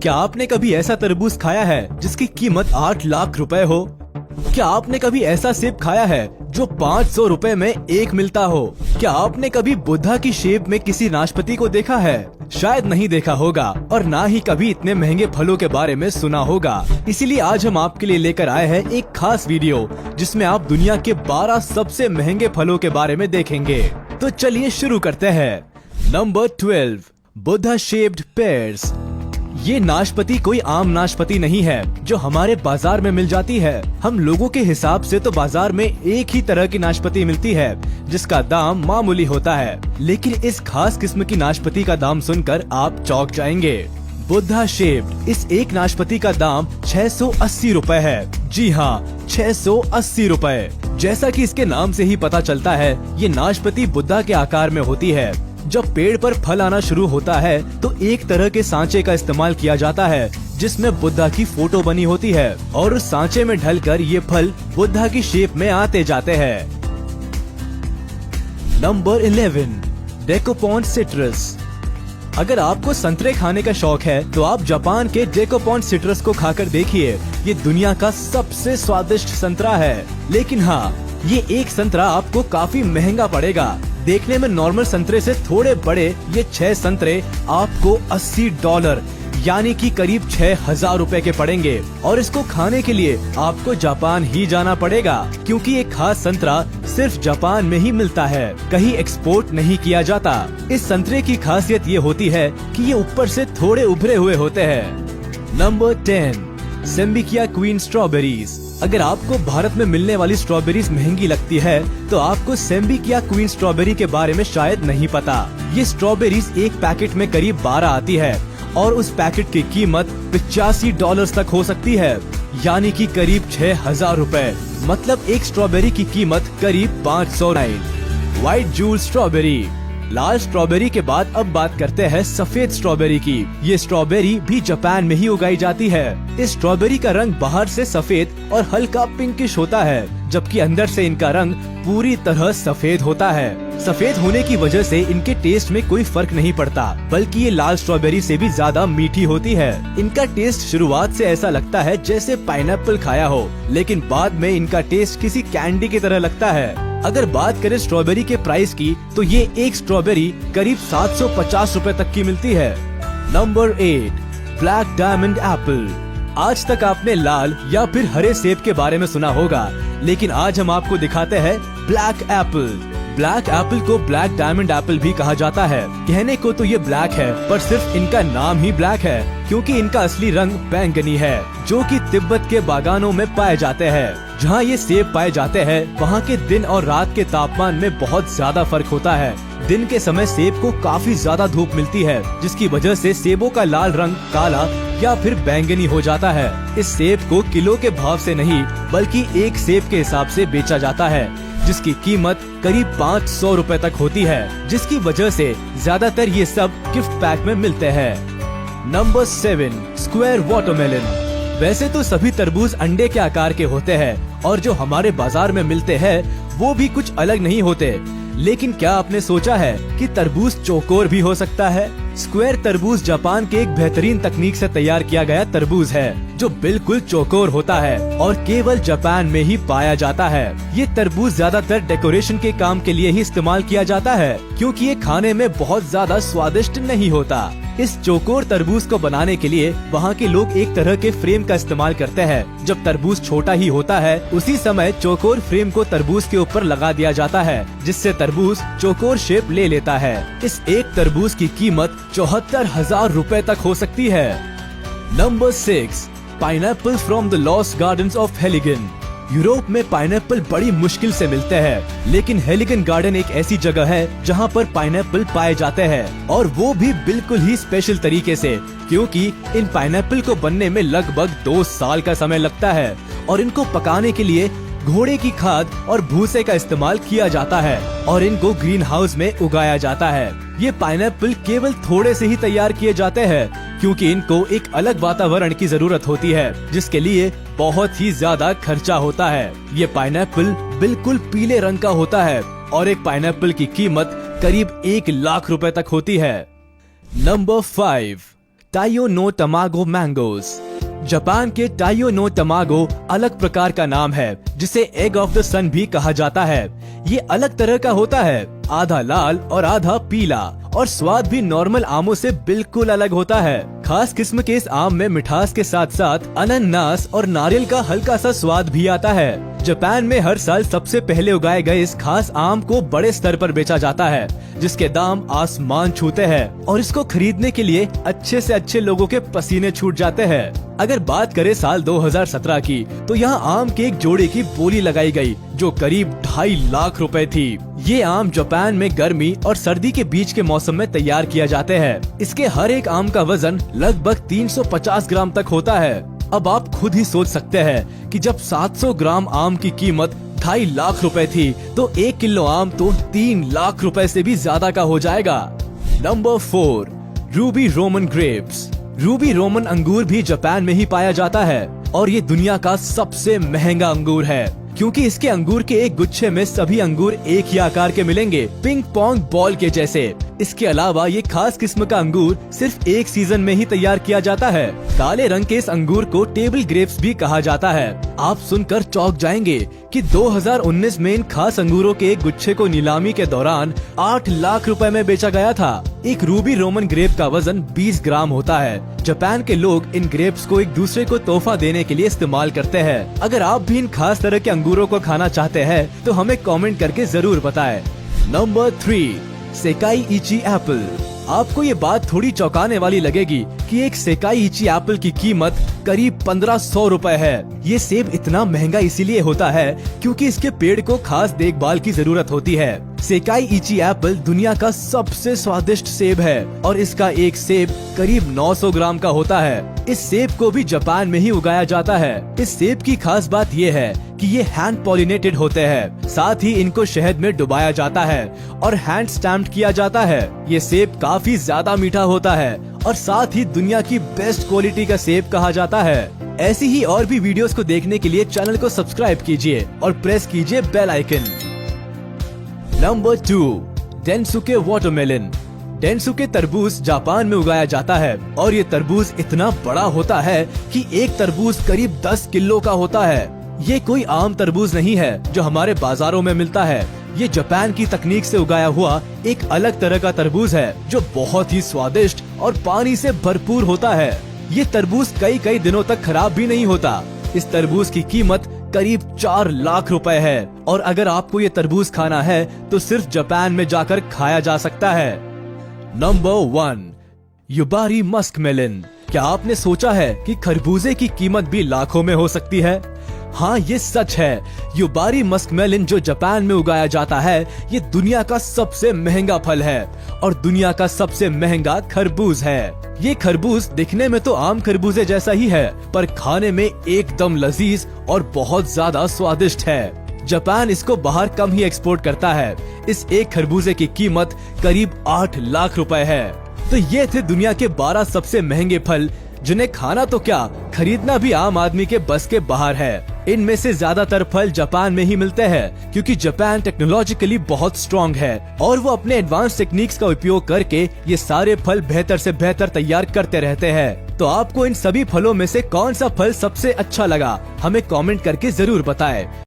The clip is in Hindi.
क्या आपने कभी ऐसा तरबूज खाया है जिसकी कीमत 8 लाख रुपए हो? क्या आपने कभी ऐसा सेब खाया है जो 500 रुपए में एक मिलता हो? क्या आपने कभी बुद्धा की शेप में किसी नाशपाती को देखा है? शायद नहीं देखा होगा और ना ही कभी इतने महंगे फलों के बारे में सुना होगा। इसीलिए आज हम आपके लिए लेकर आए हैं एक खास वीडियो जिसमें आप दुनिया के 12 सबसे महंगे फलों के बारे में देखेंगे। तो चलिए शुरू करते हैं। Number 12, Buddha shaped pairs. ये नाशपाती कोई आम नाशपाती नहीं है जो हमारे बाजार में मिल जाती है। हम लोगों के हिसाब से तो बाजार में एक ही तरह की नाशपाती मिलती है जिसका दाम मामूली होता है, लेकिन इस खास किस्म की नाशपाती का दाम सुनकर आप चौंक जाएंगे। बुद्धा शेप्ड इस एक नाशपाती का दाम 680 रुपए है। जी हाँ, 680 रुपए। जैसा कि इसके नाम से ही पता चलता है, ये नाशपाती बुद्धा के आकार में होती है। जब पेड़ पर फल आना शुरू होता है तो एक तरह के सांचे का इस्तेमाल किया जाता है जिसमें बुद्धा की फोटो बनी होती है और उस सांचे में ढलकर ये फल बुद्धा की शेप में आते जाते हैं। Number 11, Dekopon citrus. अगर आपको संतरे खाने का शौक है तो आप जापान के डेकोपॉन सिट्रस को खाकर देखिए। ये दुनिया का सबसे स्वादिष्ट संतरा है, लेकिन हाँ, ये एक संतरा आपको काफी महंगा पड़ेगा। देखने में नॉर्मल संतरे से थोड़े बड़े ये 6 संतरे आपको $80 यानी कि करीब 6000 रुपए के पड़ेंगे और इसको खाने के लिए आपको जापान ही जाना पड़ेगा क्योंकि ये खास संतरा सिर्फ जापान में ही मिलता है, कहीं एक्सपोर्ट नहीं किया जाता। इस संतरे की खासियत ये होती है कि ये ऊपर से थोड़े उभरे हुए होते हैं। Number 10, Sembikiya queen strawberries. अगर आपको भारत में मिलने वाली स्ट्रॉबेरीज महंगी लगती है तो आपको सेम्बिकिया क्वीन स्ट्रॉबेरी के बारे में शायद नहीं पता। ये स्ट्रॉबेरीज एक पैकेट में करीब 12 आती है और उस पैकेट की कीमत $85 तक हो सकती है, यानी कि करीब 6000 रुपए। मतलब एक स्ट्रॉबेरी की कीमत करीब 500। White jewel strawberry. लाल स्ट्रॉबेरी के बाद अब बात करते हैं सफेद स्ट्रॉबेरी की। ये स्ट्रॉबेरी भी जापान में ही उगाई जाती है। इस स्ट्रॉबेरी का रंग बाहर से सफेद और हल्का पिंकिश होता है, जबकि अंदर से इनका रंग पूरी तरह सफेद होता है। सफेद होने की वजह से इनके टेस्ट में कोई फर्क नहीं पड़ता, बल्कि ये लाल स्ट्रॉबेरी से भी ज्यादा मीठी होती है। इनका टेस्ट शुरुआत से ऐसा लगता है जैसे पाइनएप्पल खाया हो, लेकिन बाद में इनका टेस्ट किसी कैंडी की तरह लगता है। अगर बात करें स्ट्रॉबेरी के प्राइस की तो ये एक स्ट्रॉबेरी करीब 750 रुपए तक की मिलती है। Number 8, black diamond Apple. आज तक आपने लाल या फिर हरे सेब के बारे में सुना होगा, लेकिन आज हम आपको दिखाते हैं ब्लैक एप्पल। ब्लैक एप्पल को ब्लैक डायमंड एप्पल भी कहा जाता है। कहने को तो ये ब्लैक है, पर सिर्फ इनका नाम ही ब्लैक है क्योंकि इनका असली रंग बैंगनी है, जो कि तिब्बत के बागानों में पाए जाते हैं। जहाँ ये सेब पाए जाते हैं वहाँ के दिन और रात के तापमान में बहुत ज्यादा फर्क होता है। दिन के समय सेब को काफी ज्यादा धूप मिलती है, जिसकी वजह से सेबों का लाल रंग काला या फिर बैंगनी हो जाता है। इस सेब को किलो के भाव से नहीं बल्कि एक सेब के हिसाब से बेचा जाता है, जिसकी कीमत करीब 500 रुपए तक होती है, जिसकी वजह से ज्यादातर ये सब गिफ्ट पैक में मिलते हैं। Number 7, square watermelon. वैसे तो सभी तरबूज अंडे के आकार के होते हैं और जो हमारे बाजार में मिलते हैं वो भी कुछ अलग नहीं होते, लेकिन क्या आपने सोचा है कि तरबूज चौकोर भी हो सकता है? स्क्वायर तरबूज जापान के एक बेहतरीन तकनीक से तैयार किया गया तरबूज है जो बिल्कुल चौकोर होता है और केवल जापान में ही पाया जाता है। ये तरबूज ज्यादातर डेकोरेशन के काम के लिए ही इस्तेमाल किया जाता है क्योंकि ये खाने में बहुत ज्यादा स्वादिष्ट नहीं होता। इस चौकोर तरबूज को बनाने के लिए वहाँ के लोग एक तरह के फ्रेम का इस्तेमाल करते हैं। जब तरबूज छोटा ही होता है उसी समय चौकोर फ्रेम को तरबूज के ऊपर लगा दिया जाता है, जिससे तरबूज चौकोर शेप ले लेता है। इस एक तरबूज की कीमत 74,000 रुपए तक हो सकती है। Number 6, pineapple from the Lost Gardens of Heligan. Europe में पाइनएप्पल बड़ी मुश्किल से मिलते हैं, लेकिन हेलिगन गार्डन एक ऐसी जगह है जहां पर पाइनएप्पल पाए जाते हैं और वो भी बिल्कुल ही स्पेशल तरीके से, क्योंकि इन पाइनएप्पल को बनने में लगभग 2 साल का समय लगता है और इनको पकाने के लिए घोड़े की खाद और भूसे का इस्तेमाल किया जाता है और इनको ग्रीन हाउस में उगाया जाता है। ये पाइनएप्पल केवल थोड़े से ही तैयार किए जाते हैं क्योंकि इनको एक अलग वातावरण की जरूरत होती है, जिसके लिए बहुत ही ज्यादा खर्चा होता है। ये पाइनएप्पल बिल्कुल पीले रंग का होता है और एक पाइनएप्पल की कीमत करीब 1 लाख रुपए तक होती है। Number 5, Taiyo no Tamago mangoes. Japan के टाइयो नो तमागो अलग प्रकार का नाम है, जिसे एग ऑफ द सन भी कहा जाता है। ये अलग तरह का होता है, आधा लाल और आधा पीला, और स्वाद भी नॉर्मल आमों से बिल्कुल अलग होता है। खास किस्म के इस आम में मिठास के साथ साथ अनानास और नारियल का हल्का सा स्वाद भी आता है। जापान में हर साल सबसे पहले उगाए गए इस खास आम को बड़े स्तर पर बेचा जाता है, जिसके दाम आसमान छूते हैं, और इसको खरीदने के लिए अच्छे से अच्छे लोगों के पसीने छूट जाते हैं। अगर बात करें साल 2017 की, तो यहाँ आम के एक जोड़े की बोली लगाई गई, जो करीब 2.5 लाख रुपए थी। ये आम जापान में गर्मी और सर्दी के बीच के मौसम में तैयार किया जाते हैं। इसके हर एक आम का वजन लगभग 350 ग्राम तक होता है। अब आप खुद ही सोच सकते हैं कि जब 700 ग्राम आम की कीमत 2.5 लाख रुपए थी, तो 1 किलो आम तो 3 लाख रुपए से भी ज्यादा का हो जाएगा। Number 4, Ruby Roman grapes. Ruby Roman अंगूर भी जापान में ही पाया जाता है, और ये दुनिया का सबसे महंगा अंगूर है, क्योंकि इसके अंगूर के एक गुच्छे में सभी अंगूर एक ही आकार के मिलेंगे, पिंग पोंग बॉल के जैसे। इसके अलावा ये खास किस्म का अंगूर सिर्फ एक सीजन में ही तैयार किया जाता है। काले रंग के इस अंगूर को टेबल ग्रेप्स भी कहा जाता है। आप सुनकर चौंक जाएंगे कि 2019 में इन खास अंगूरों के एक गुच्छे को नीलामी के दौरान 8 लाख रुपए में बेचा गया था। एक रूबी रोमन ग्रेप का वजन 20 ग्राम होता है। जापान के लोग इन ग्रेप्स को एक दूसरे को तोहफा देने के लिए इस्तेमाल करते हैं। अगर आप भी इन खास तरह के अंगूरों को खाना चाहते हैं, तो हमें कमेंट करके जरूर बताएं। Number 3, Sekai Ichi apple. आपको ये बात थोड़ी चौंकाने वाली लगेगी कि एक सेकाई इची एप्पल की कीमत करीब 1500 रुपए है। ये सेब इतना महंगा इसीलिए होता है क्योंकि इसके पेड़ को खास देखभाल की जरूरत होती है। सेकाई इची एप्पल दुनिया का सबसे स्वादिष्ट सेब है, और इसका एक सेब करीब 900 ग्राम का होता है। इस सेब को भी जापान में ही उगाया जाता है। इस सेब की खास बात ये है कि ये हैंड पॉलिनेटेड होते हैं, साथ ही इनको शहद में डुबाया जाता है और हैंड स्टैम्प्ड किया जाता है। ये सेब काफी ज्यादा मीठा होता है, और साथ ही दुनिया की बेस्ट क्वालिटी का सेब कहा जाता है। ऐसी ही और भी वीडियोस को देखने के लिए चैनल को सब्सक्राइब कीजिए और प्रेस कीजिए bell icon. Number 2, Densuke watermelon. Densuke तरबूज जापान में उगाया जाता है, और ये तरबूज इतना बड़ा होता है कि एक तरबूज करीब 10 किलो का होता है। ये कोई आम तरबूज नहीं है जो हमारे बाजारों में मिलता है। ये जापान की तकनीक से उगाया हुआ एक अलग तरह का तरबूज है, जो बहुत ही स्वादिष्ट और पानी से भरपूर होता है। ये तरबूज कई दिनों तक खराब भी नहीं होता। इस तरबूज की कीमत करीब 4 लाख रुपए है, और अगर आपको ये तरबूज खाना है तो सिर्फ जापान में जाकर खाया जा सकता है। Number 1, Yubari muskmelon. क्या आपने सोचा है कि खरबूजे की कीमत भी लाखों में हो सकती है? हाँ, ये सच है। युबारी मस्कमेलन जो जापान में उगाया जाता है, ये दुनिया का सबसे महंगा फल है, और दुनिया का सबसे महंगा खरबूज है। ये खरबूज दिखने में तो आम खरबूजे जैसा ही है, पर खाने में एकदम लजीज और बहुत ज्यादा स्वादिष्ट है। जापान इसको बाहर कम ही एक्सपोर्ट करता है। इस एक खरबूजे की कीमत करीब 8 लाख रुपए है। तो ये थे दुनिया के 12 सबसे महंगे फल, जिन्हें खाना तो क्या, खरीदना भी आम आदमी के बस के बाहर है। इनमें से ज्यादातर फल जापान में ही मिलते हैं, क्योंकि जापान टेक्नोलॉजिकली बहुत स्ट्रॉन्ग है, और वो अपने एडवांस टेक्निक्स का उपयोग करके ये सारे फल बेहतर से बेहतर तैयार करते रहते हैं। तो आपको इन सभी फलों में से कौन सा फल सबसे अच्छा लगा, हमें कमेंट करके जरूर बताएं।